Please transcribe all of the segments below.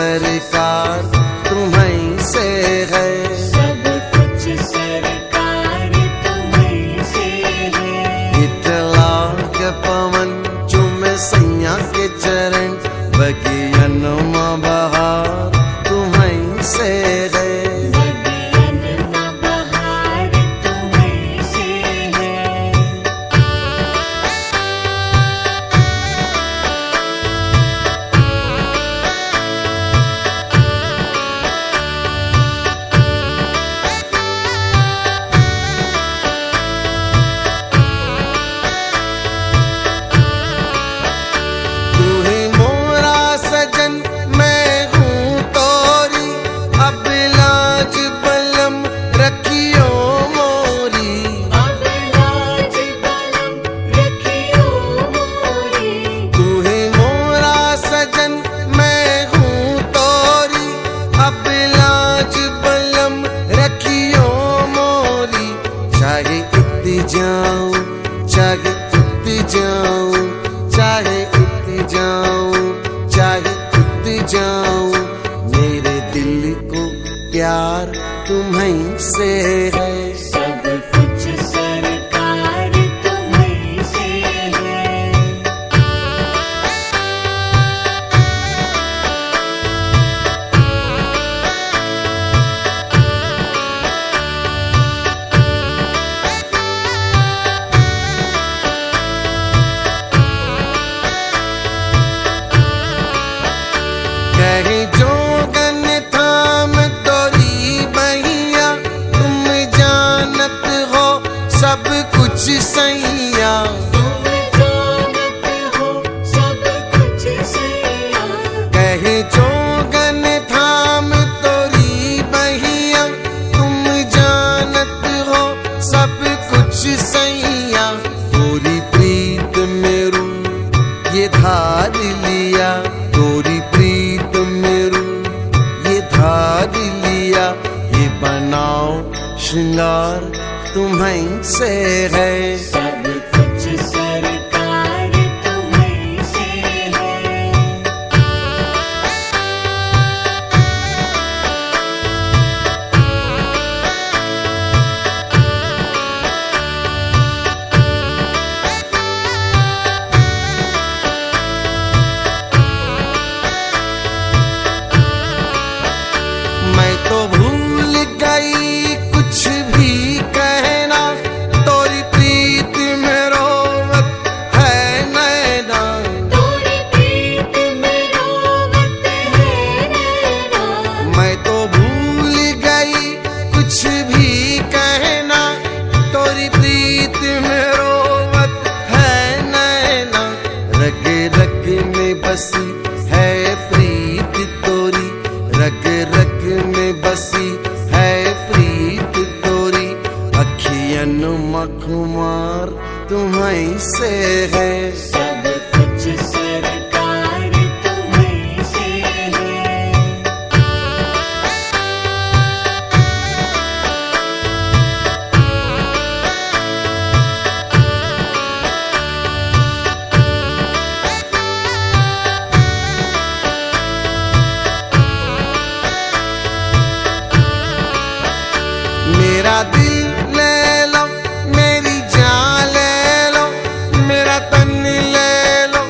सरकार तुम्हीं से है। सब कुछ सरकार तुम्हीं से है। इतला के पवन चुमे सैया के चरण बगियन में बहार तुम्हीं से है। बगियन में बहार तुम्हीं से है। चाहे उत जाऊं, चाहे उत जाऊं, चाहे उत जाऊं, मेरे दिल को प्यार तुम्हीं से है। सब कुछ सरकार तुम्हीं से है। कहे जोगन थाम तोरी बहिया, तुम जानत हो सब कुछ सैया। तुम जानत हो सब कुछ सैया। कहे जोगन थाम तोरी बहिया, तुम जानत हो सब कुछ सैया। तोरी प्रीत मेरू ये धार लिया, तोरी प्रीत मेरू ये धार लिया, ये बनाओ श्रृंगार तुम्हीं से है। सब कुछ सरकार तुम्हीं से है। मैं तो भूल गई कुछ भी कहना, तोरी प्रीत में रोवत है नैना। तोरी प्रीत में रोवत है नैना। मैं तो भूल गई कुछ भी कहना, तोरी प्रीत में रोवत है नैना। रग रग में बसी है प्रीत तोरी, रग रग में बसी है प्रीत तोरी। अखियन मखमार तुम्हीं से है। सब कुछ सरकार तुम्हीं से है। मेरा दिल ले लो, मेरी जान ले लो, मेरा तन ले लो,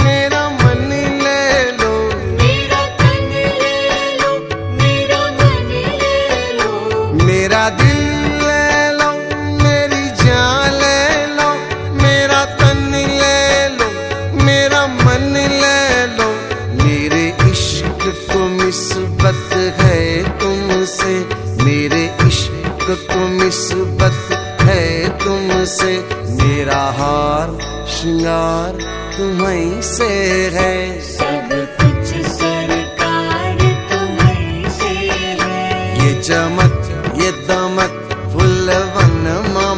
मेरा मन ले लो। मेरा तन ले लो, मेरा मन ले लो। मेरा दिल ले लो, मेरी जान ले लो, मेरा तन ले लो, मेरा मन ले लो। मेरे इश्क को निस्बत है तुमसे, मेरे इश्क को निस्बत है तुमसे। मेरा हार श्रृंगार तुम्हीं से है। सब कुछ सरकार तुम्हीं से है। ये चमक ये दमक फुलवन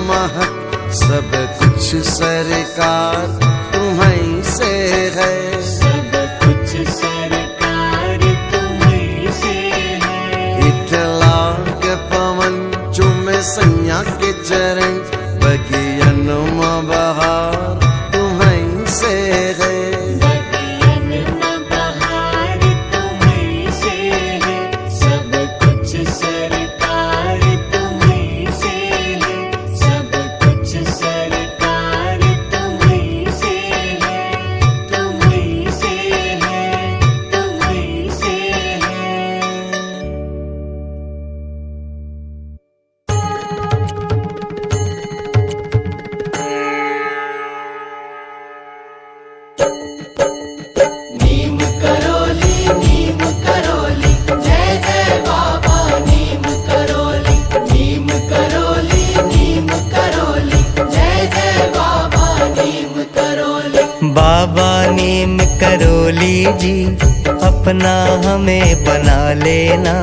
महक, सब कुछ सरकार तुम्हीं से है। सब कुछ सरकार तुम्हीं से है। इतला के पवन चुमे सैया के चरण बगियन में बहार तुम्हीं से है। बगियन में बहार तुम्हीं से जी अपना हमें बना लेना,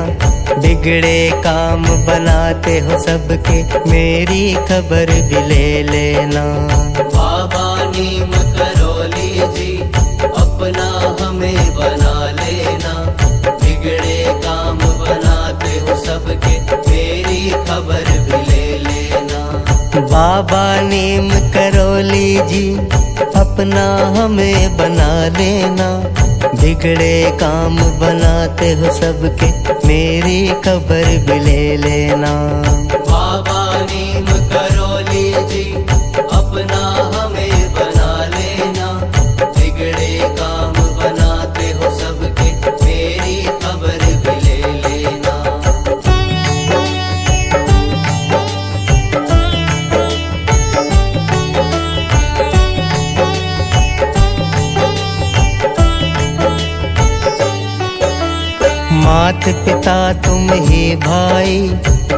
बिगड़े काम बनाते हो सबके, मेरी खबर भी ले लेना। बाबा नीम करोली जी अपना हमें बना लेना, बिगड़े काम बनाते हो सबके, मेरी खबर भी ले लेना। बाबा नीम करोली जी अपना हमें बना लेना, बिगड़े काम बनाते हो सबके, मेरी खबर भी ले लेना। बाबा नीम करोली जी अपना हमें बना लेना, बिगड़े काम बनाते हो सबके, मेरी खबर भी ले लेना। मात पिता तुम ही भाई,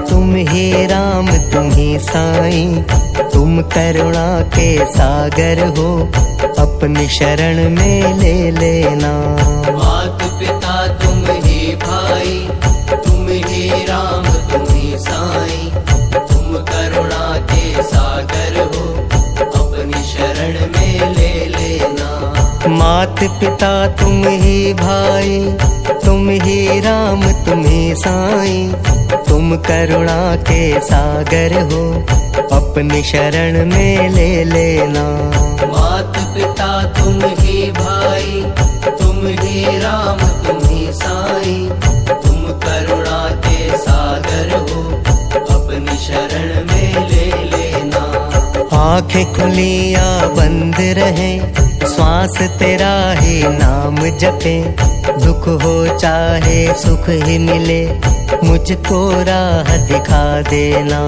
तुम ही राम तुम ही साईं, तुम करुणा के सागर हो, अपनी शरण में ले लेना। मात पिता तुम ही भाई, तुम ही राम तुम ही साईं, तुम करुणा के सागर हो, अपनी शरण में ले लेना। मात पिता तुम ही भाई, तुम ही राम तुम ही साईं, तुम करुणा के सागर हो, अपनी शरण में ले लेना। मात पिता तुम ही भाई, तुम ही राम तुम ही साईं, तुम करुणा के सागर हो, अपनी शरण में ले लेना। आंखें खुली या बंद रहे, श्वास तेरा ही नाम जपे, दुख हो चाहे सुख ही मिले, मुझको राह दिखा देना।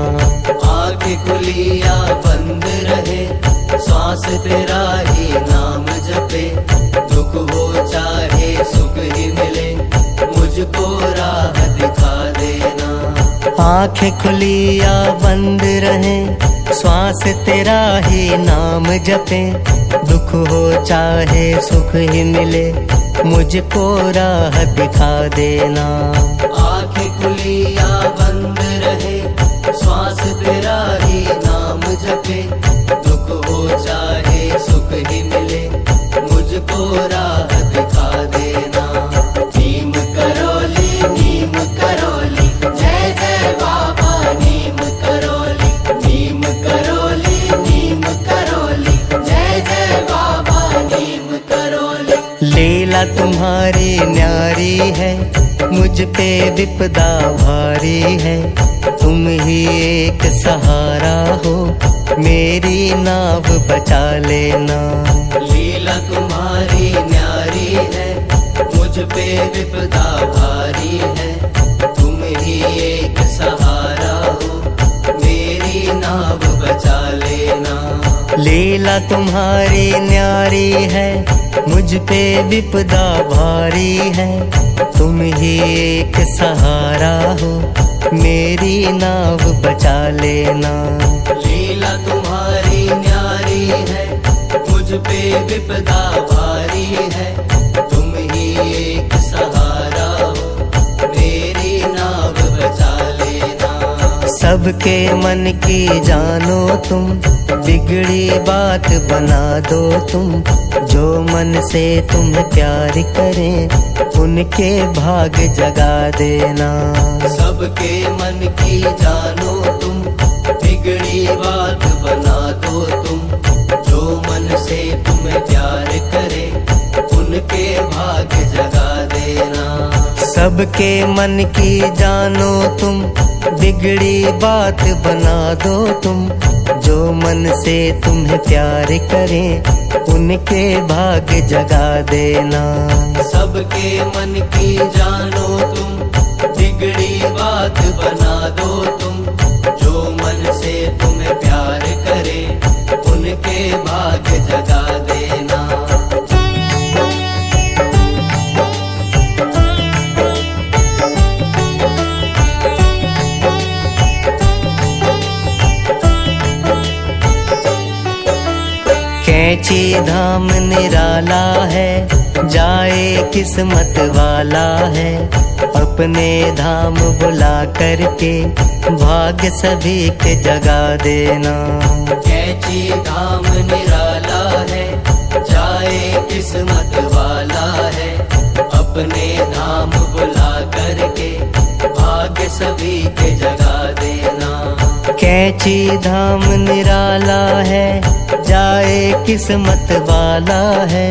आंखें खुली या बंद रहे, श्वास तेरा ही नाम जपे, दुख हो चाहे सुख ही मिले, मुझको राह दिखा देना। आंखें खुली या बंद रहे, श्वास तेरा ही नाम जपे, दुख हो चाहे सुख ही मिले, मुझको राह दिखा देना। आंखें खुली या बंद रहे, श्वास तेरा ही नाम जपे, दुख हो चाहे सुख ही मिले, मुझको राह दिखा देना। नीम करोली जय जय बाबा नीम करोली, नीम करोली जय जय बाबा नीम करोली। लीला तुम्हारी न्यारी है, मुझ पे विपदा भारी है, तुम ही एक सहारा हो, मेरी नाव बचा लेना। लीला तुम्हारी न्यारी है, मुझ पे विपदा भारी है, तुम ही एक सहारा हो, मेरी नाव बचा लेना। लीला तुम्हारी न्यारी है, मुझ पे विपदा भारी है, तुम ही एक सहारा हो, मेरी नाव बचा लेना। लीला तुम्हारी न्यारी है, मुझ पे विपदा भारी है, तुम ही एक सहारा हो, मेरी नाव बचा लेना। सबके मन की जानो तुम, बिगड़ी बात बना दो तुम, जो मन से तुम्हें प्यार करें, उनके भाग जगा देना। सबके मन की जानो तुम, बिगड़ी बात बना दो तुम, जो मन से तुम्हें प्यार करे, उनके भाग जगा देना। सबके मन की जानो तुम, बिगड़ी बात बना दो तुम, जो मन से तुम्हें प्यार करें, उनके भाग जगा देना। सबके मन की जानो तुम, बिगड़ी बात बना दो तुम, जो मन से तुम्हें प्यार करे, उनके भाग जगा देना। कैंची धाम निराला है, जाए किस्मत वाला है, अपने धाम बुला करके भाग्य सभी के जगा देना। कैची धाम निराला है, जाए किस्मत वाला है, अपने धाम बुला करके भाग्य सभी के जगा देना। कैची धाम निराला है, जाए किस्मत वाला है,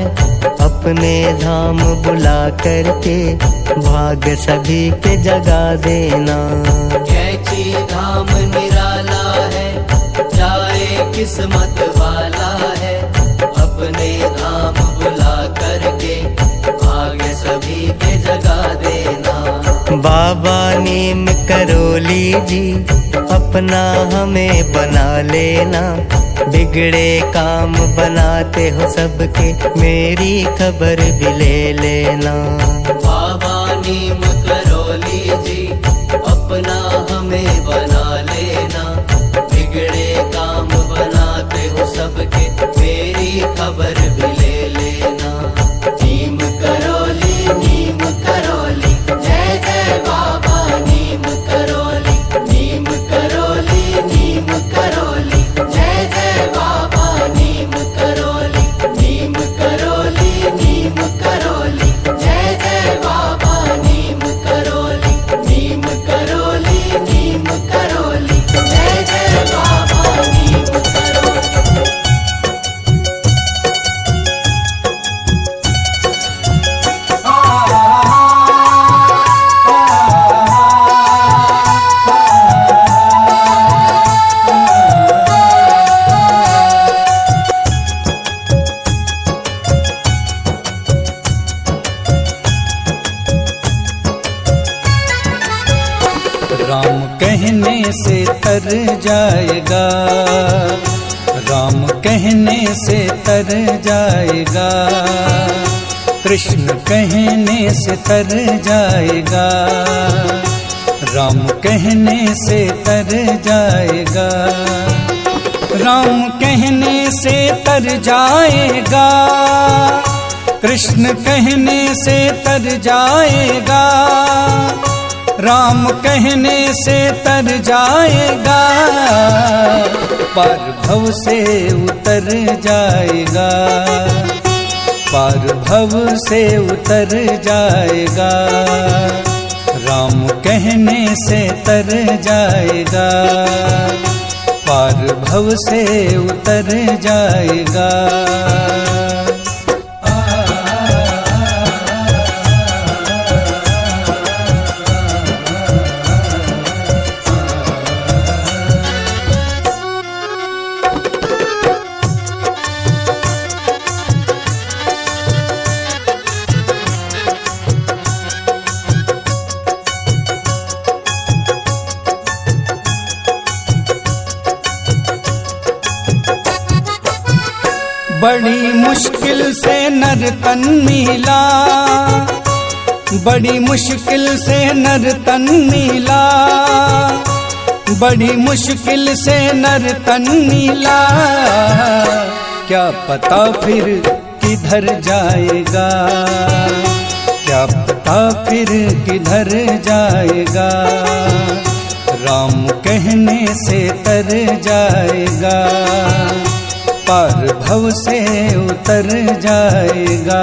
अपने धाम बुला करके भाग्य सभी के जगा देना। कैची धाम निराला है, जाए किस्मत वाला है, अपने धाम बुला करके भाग्य सभी के जगा देना। बाबा नीम करोली जी अपना हमें बना लेना, बिगड़े काम बनाते हो सबके मेरी खबर भी ले लेना। बाबा नीम करोली जी अपना हमें बना लेना, बिगड़े काम बनाते हो सबके मेरी खबर भी ले लेना। नीम करोली जय जय बाबा नीम करोली, नीम करोली जय जय बाबा नीम करोली, नीम करोली जय जय बाबा नीम करोली, नीम करोली जय जय बाबा नीम करोली। राम कहने से तर जाएगा, राम कहने से तर जाएगा, कृष्ण कहने से तर जाएगा, राम कहने से तर जाएगा, राम कहने से तर जाएगा, कृष्ण कहने से तर जाएगा, राम कहने से तर जाएगा, पार भव से उतर जाएगा, पार भव से उतर जाएगा, राम कहने से तर जाएगा, पार भव से उतर जाएगा। बड़ी मुश्किल से नर तन मिला, बड़ी मुश्किल से नर तन मिला, बड़ी मुश्किल से नर तन मिला, क्या पता फिर किधर जाएगा, क्या पता फिर किधर जाएगा, राम कहने से तर जाएगा, पार भव से उतर जाएगा।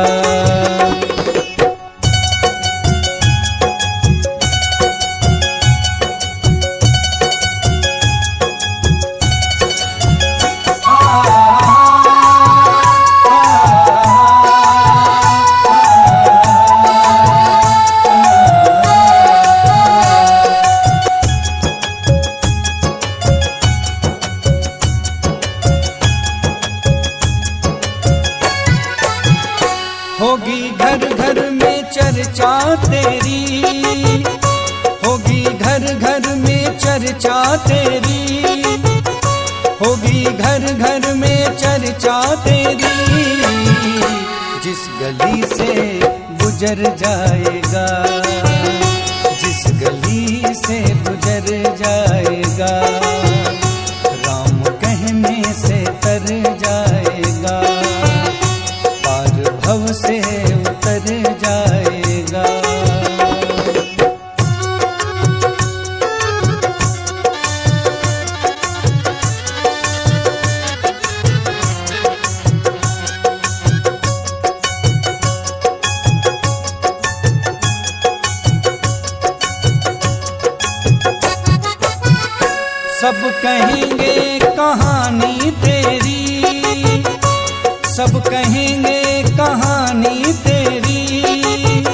होगी घर घर में चर्चा तेरी, होगी घर घर में चर्चा तेरी, होगी घर घर में चर्चा तेरी, जिस गली से गुजर जाएगा, जिस गली से गुजर जाएगा, राम कहने से तर जाएगा, पार भव से उतर कहेंगे कहानी तेरी, सब कहेंगे कहानी तेरी,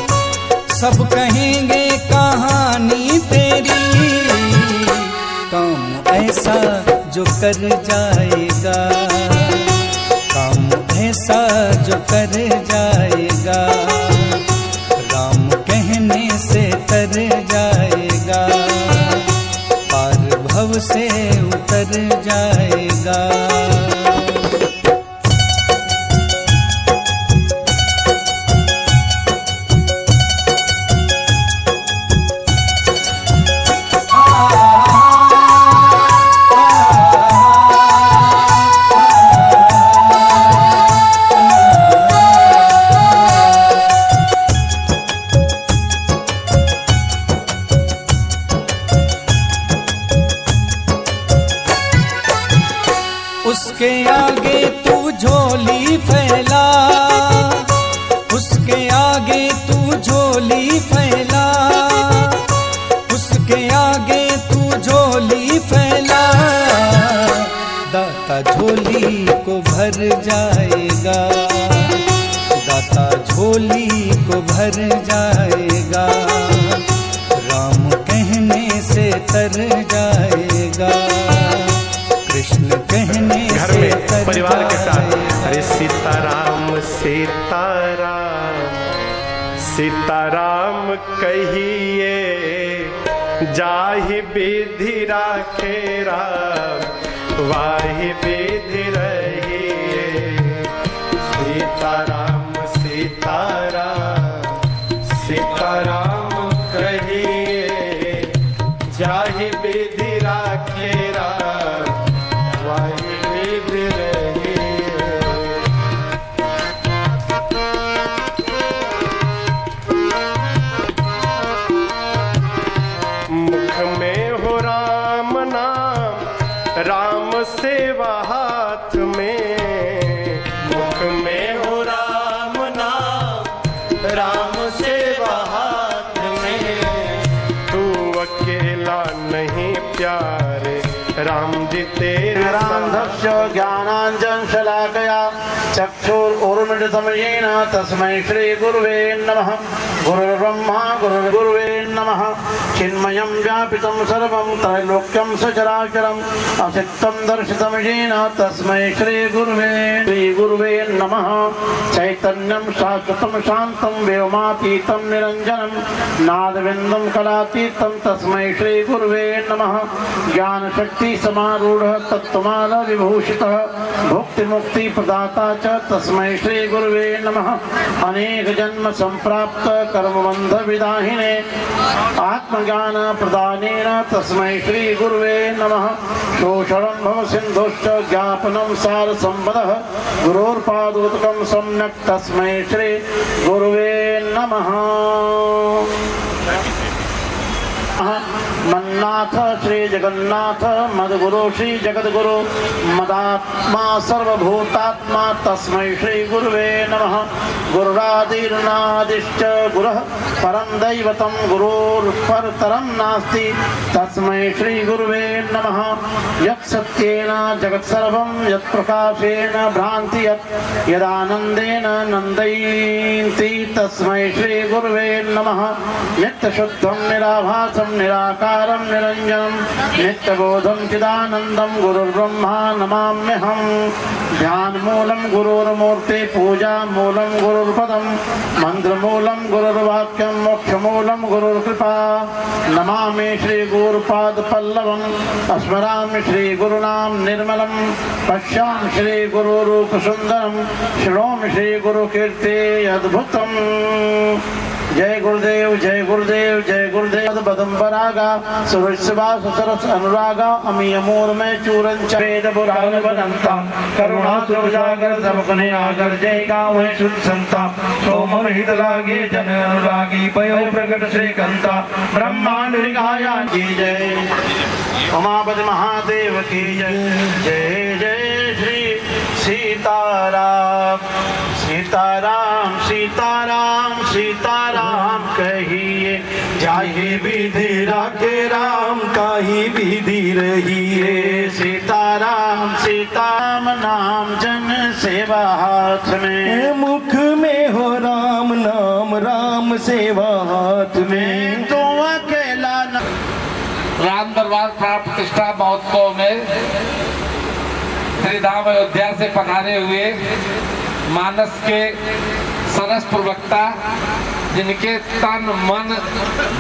सब कहेंगे कहानी तेरी। काम ऐसा जो कर जाएगा, काम ऐसा जो कर जाएगा, राम कहने से तर जाएगा, पार भव से उतर जाएगा। उसके आगे तू झोली फैला, उसके आगे तू झोली फैला, उसके आगे तू झोली फैला, दाता झोली को भर जाएगा, दाता झोली को भर जाएगा, राम कहने से तर जाएगा, कृष्ण कहने घर से में तर परिवार के साथ जाएगा। अरे सीताराम सीताराम सीताराम कहिए, जाहि विधि राखे राम, वाहि विधि रहिए। सीताराम सीताराम सीताराम कहिए, जाहि विधि राखे राम, वाहि विधि रहिए। मुख में हो राम नाम, राम सेवा हाथ में, मुख में हो राम नाम, राम सेवा हाथ में, तू अकेला नहीं प्यारे, राम जी तेरे रामधस्य ज्ञानांजन शलाकया चक्षुरुन्मिलितं येन तस्मै श्री गुरुवे नमः। गुरुर्ब्रह्मा गुरुर्गुरुवे नमः। चिन्मयं व्यापितं सर्वं त्रैलोक्यं सचराचरम् असिक्तं दर्शितं येन तस्मै श्री गुरुवे नमः। चैतन्यं शाश्वतं शान्तं व्योमातीतं निरञ्जनं नादबिन्दुं कलातीतं तस्मै श्री गुरुवे नमः। ज्ञानशक्ति समारूढ़ तत्त्वमाला विभूषितः भुक्ति मुक्ति प्रदाता च तस्मै श्री गुरुवे नमः। अनेक जन्म संप्राप्त कर्मबंध विदाहिने आत्मज्ञान प्रदानेन तस्मै श्री गुरुवे नमः। शोषणं भव सिन्धुश्च ज्ञापनं सार संवदः गुरोर्पादोदकं सम्यक् तस्मै श्री गुरुवे नमः। मन्नाथ श्री जगन्नाथ मद्गुरु श्री जगद्गुरु मदात्मा सर्वभूतात्मा तस्मै श्री गुरुवे नमः। गुरुरादिर्नादिश्च गुरुः परं दैवतं गुरोर्परतरं नास्ति तस्मै श्री गुरुवे नमः। यत् सत्येन जगत् सर्वं यत् प्रकाशेन भ्रान्ति यत् यदानन्देन नन्दयन्ति तस्मै श्री गुरुवे नमः। नित्यशुद्धं निराभासं निराकारं निरञ्जनं नित्यबोधं चिदानन्दं गुरुर्ब्रह्मा नमाम्यहं। ध्यानमूलं गुरुर्मूर्ति पूजा मूलं गुरुर्पदं मन्त्रमूलं गुरुर्वाक्यं मोक्षमूलं गुरुर्कृपा। नमामि श्री गुरुपादपल्लवं स्मरामि श्री गुरुनां निर्मलं पश्यामि श्री गुरुरूपसुन्दरं शृणोमि श्री गुरुकीर्ति अद्भुतम्। जय गुरुदेव जय गुरुदेव जय गुरुदेव। बदम्बरागा सुरस्वास सरस अनुरागा अमीयमूर में चूरन वेद बुरान बदंता करुणा सुजागर सबकने आगर जय गाँव शुद्ध संता सोम हित लागे जन अनुरागी पयो प्रकट श्री कंता ब्रह्मांड गाया की जय। उमापति महादेव की जय। जय जय श्री सीताराम सीताराम सीताराम सीताराम कहिए, जाहि विधि राखे राम ताहि विधि रहिए। सीताराम सीताराम नाम जन सेवा हाथ में, मुख में हो राम नाम राम सेवा हाथ में। तो अकेला न राम दरबार प्राण प्रतिष्ठा महोत्सव में श्री धाम अयोध्या से पधारे हुए मानस के सरस प्रवक्ता, जिनके तन मन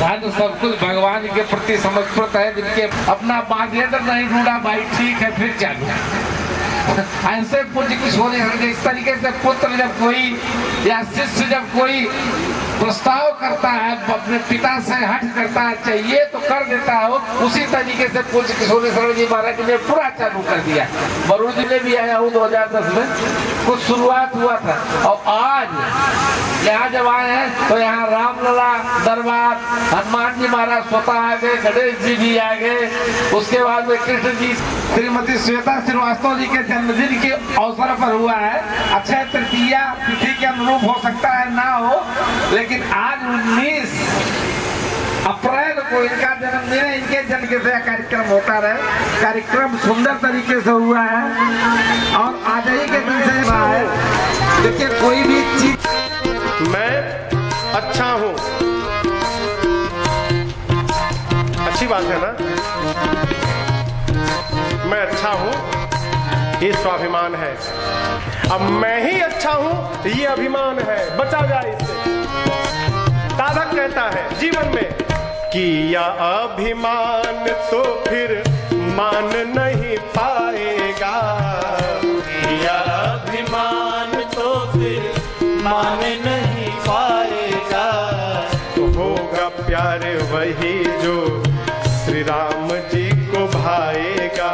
धन सब कुछ भगवान के प्रति समर्पित है, जिनके अपना मार्गदर्शन नहीं ढूंढा, भाई ठीक है फिर चालू। ऐसे पूज्य किशोर इस तरीके से पुत्र जब कोई या शिष्य जब कोई प्रस्ताव करता है, अपने पिता से हट करता है, चाहिए तो कर देता है, उसी तरीके से पूज्य किशोर शरण जी महाराज ने पूरा चालू कर दिया। वरुण जी ने भी आया हूँ 2010 में, कुछ शुरुआत हुआ था, और आज यहाँ जब आए हैं तो यहाँ रामलला दरबार, हनुमान जी महाराज स्वतः आ गए, गणेश जी भी आ गए, उसके बाद में कृष्ण जी, श्रीमती श्वेता श्रीवास्तव जी के जन्मदिन के अवसर पर हुआ है। अक्षय तृतीया तिथि के अनुरूप हो सकता है ना हो, लेकिन आज 19 अप्रैल को इनका जन्मदिन है, इनके जन्म के से कार्यक्रम होता रहे। कार्यक्रम सुंदर तरीके से हुआ है और आज ही के दिन से हुआ है। देखिए कोई भी चीज, मैं अच्छा हूं, अच्छी बात है ना, मैं अच्छा हूं, ये स्वाभिमान है। अब मैं ही अच्छा हूं, ये अभिमान है, बचा जाए इससे। साधक कहता है जीवन में, किया अभिमान तो फिर मान नहीं पाएगा, किया अभिमान तो फिर मान नहीं पाएगा। तो होगा प्यार वही जो श्री राम जी को भाएगा,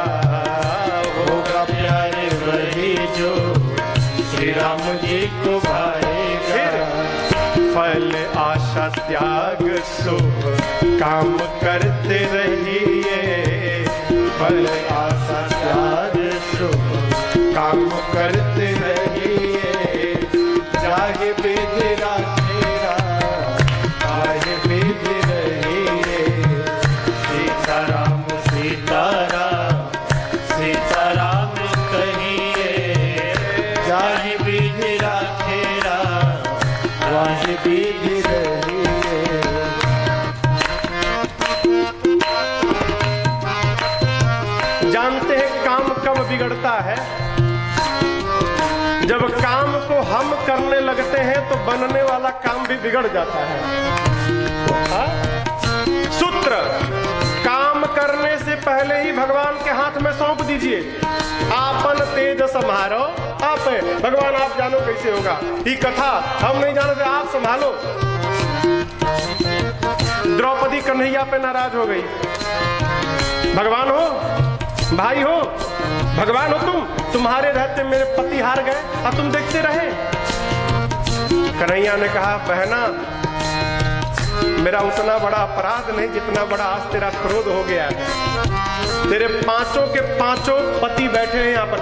होगा प्यार वही जो श्री राम जी को भाएगा। फल आशा त्याग शुभ काम करते रहिए, फल आशा त्याग शुभ काम करते रहिए। चाहे विधि राखे राम चाहे विधि रहिए। सीताराम सीताराम सीताराम कहिए, चाहे विधि राखे राम चाहे विधि रहिए। जानते हैं काम कब बिगड़ता है? जब काम को हम करने लगते हैं तो बनने वाला काम भी बिगड़ जाता है। हाँ? सूत्र, काम करने से पहले ही भगवान के हाथ में सौंप दीजिए। आपन तेज समारो आप, भगवान आप जानो कैसे होगा, ये कथा हम नहीं जानते, आप संभालो। द्रौपदी कन्हैया पे नाराज हो गई। भगवान हो, भाई हो, भगवान हो तुम्हारे रहते मेरे पति हार गए और तुम देखते रहे। कन्हैया ने कहा, बहना मेरा उतना बड़ा अपराध नहीं जितना बड़ा आज तेरा क्रोध हो गया है। तेरे पांचों के पांचों पति बैठे हैं यहाँ पर,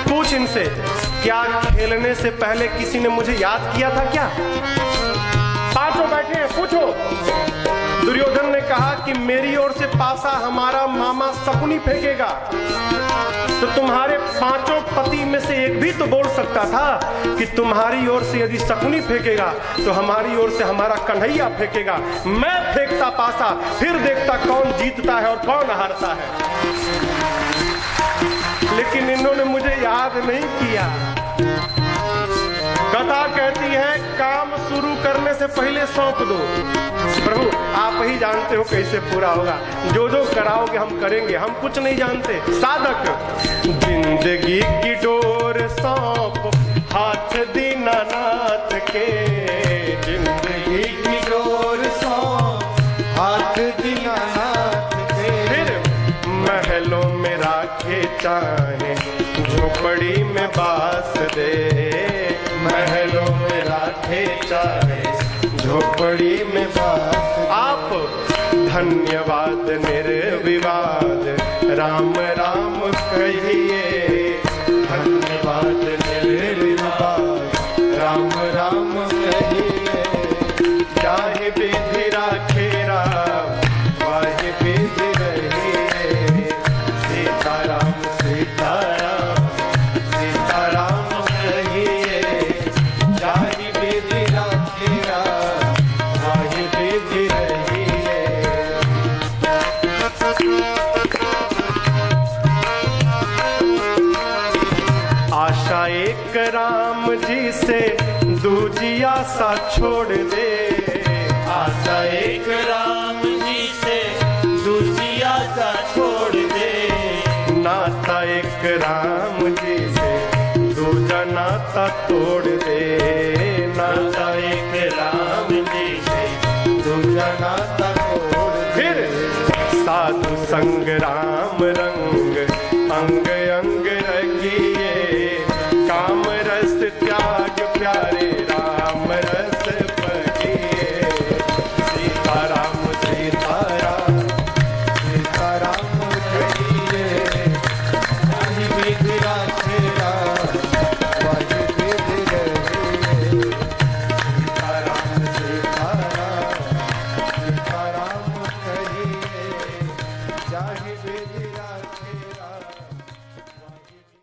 पूछ इनसे, क्या खेलने से पहले किसी ने मुझे याद किया था क्या? पांचों बैठे हैं, पूछो। दुर्योधन ने कहा कि मेरी ओर से पासा हमारा मामा शकुनी फेंकेगा, तो तुम्हारे पांचों पति में से एक भी तो बोल सकता था कि तुम्हारी ओर से यदि शकुनी फेंकेगा तो हमारी ओर से हमारा कन्हैया फेंकेगा। मैं फेंकता पासा, फिर देखता कौन जीतता है और कौन हारता है। लेकिन इन्होंने मुझे याद नहीं किया। कथा कहती है, काम शुरू करने से पहले सौंप दो। प्रभु आप ही जानते हो कैसे पूरा होगा, जो जो कराओगे हम करेंगे, हम कुछ नहीं जानते। साधक, जिंदगी की डोर सौंप हाथ दीनानाथ के, जिंदगी की डोर सौंप हाथ दीनानाथ के। फिर महलों में राखे चाहे झोपड़ी में बास दे, महलों में राखे चाहे झोपड़ी में बास। आप धन्यवाद निर्विवाद राम राम कहिए, धन्यवाद निर्विवाद राम राम कहिए। चाहे आशा छोड़ दे। आशा एक राम जी से दूसरी आशा छोड़ दे। नाता एक राम जी से दूजा नाता तोड़ दे। नाता एक राम जी से दूजा नाता तोड़ दे। फिर साधु संग राम रंग